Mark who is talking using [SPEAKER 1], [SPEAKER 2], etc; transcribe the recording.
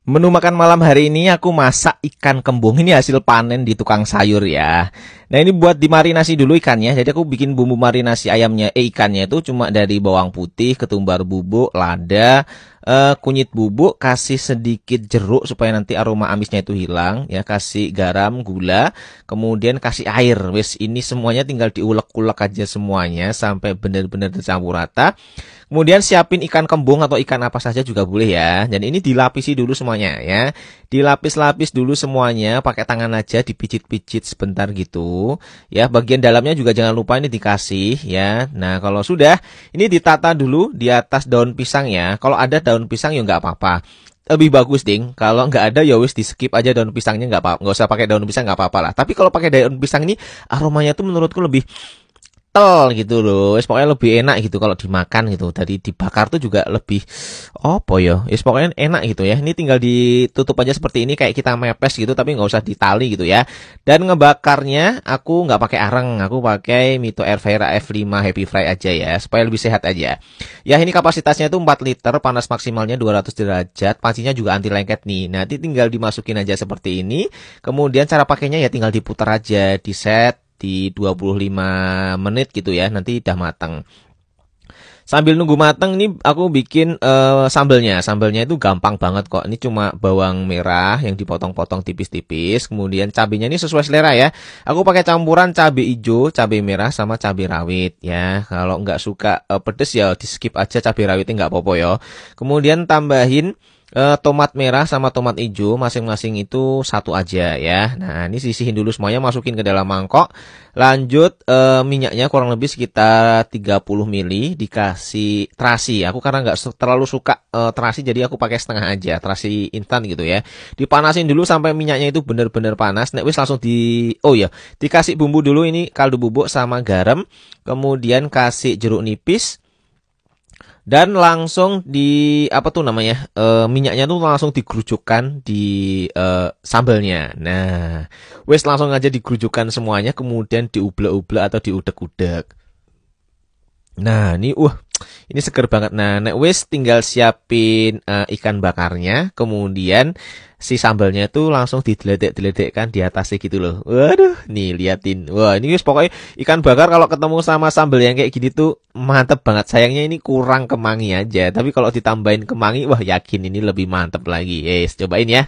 [SPEAKER 1] Menu makan malam hari ini aku masak ikan kembung. Ini hasil panen di tukang sayur ya. Nah ini buat dimarinasi dulu ikannya. Jadi aku bikin bumbu marinasi ayamnya, ikannya itu cuma dari bawang putih, ketumbar bubuk, lada, kunyit bubuk, kasih sedikit jeruk supaya nanti aroma amisnya itu hilang. Ya kasih garam, gula, kemudian kasih air. Wes ini semuanya tinggal diulek-ulek aja semuanya sampai benar-benar tercampur rata. Kemudian siapin ikan kembung atau ikan apa saja juga boleh ya. Dan ini dilapisi dulu semuanya ya. Dilapis-lapis dulu semuanya, pakai tangan aja dipijit-pijit sebentar gitu. Ya, bagian dalamnya juga jangan lupa ini dikasih ya. Nah, kalau sudah, ini ditata dulu di atas daun pisang ya. Kalau ada daun pisang ya nggak apa-apa. Lebih bagus ding, kalau nggak ada ya wis di skip aja daun pisangnya, nggak apa, nggak usah pakai daun pisang nggak apa-apa lah. Tapi kalau pakai daun pisang ini aromanya tuh menurutku lebih gitu loh. Pokoknya lebih enak gitu kalau dimakan gitu. Dari dibakar tuh juga lebih apa ya? Pokoknya enak gitu ya. Ini tinggal ditutup aja seperti ini kayak kita mepes gitu tapi nggak usah ditali gitu ya. Dan ngebakarnya aku nggak pakai areng, aku pakai Mito Air Fryer F5 Happy Fry aja ya supaya lebih sehat aja. Ya ini kapasitasnya itu 4 liter, panas maksimalnya 200 derajat, pancinya juga anti lengket nih. Nanti tinggal dimasukin aja seperti ini. Kemudian cara pakainya ya tinggal diputar aja, di set di 25 menit gitu ya, nanti udah matang. Sambil nunggu matang ini aku bikin sambelnya. Sambelnya itu gampang banget kok. Ini cuma bawang merah yang dipotong-potong tipis-tipis. Kemudian cabenya ini sesuai selera ya. Aku pakai campuran cabai hijau, cabai merah sama cabai rawit ya. Kalau nggak suka pedes ya di skip aja cabai rawitnya nggak apa-apa ya. Kemudian tambahin tomat merah sama tomat hijau masing-masing itu satu aja ya. Nah ini sisihin dulu semuanya, masukin ke dalam mangkok. Lanjut minyaknya kurang lebih sekitar 30 ml, dikasih terasi. Aku karena nggak terlalu suka terasi jadi aku pakai setengah aja, terasi instan gitu ya. Dipanasin dulu sampai minyaknya itu benar-benar panas. Nek wis langsung dikasih bumbu dulu, ini kaldu bubuk sama garam. Kemudian kasih jeruk nipis. Dan langsung minyaknya tuh langsung digerujukkan di sambelnya. Nah, wes langsung aja digerujukkan semuanya, kemudian diublek-ublek atau diudek-udek. Nah, ini seger banget. Nah, nek wis tinggal siapin ikan bakarnya, kemudian si sambalnya itu langsung dideledek-deledekkan di atasnya gitu loh. Waduh, nih liatin. Wah, ini wis pokoknya ikan bakar kalau ketemu sama sambal yang kayak gini tuh mantep banget. Sayangnya ini kurang kemangi aja. Tapi kalau ditambahin kemangi, wah yakin ini lebih mantep lagi. Cobain ya.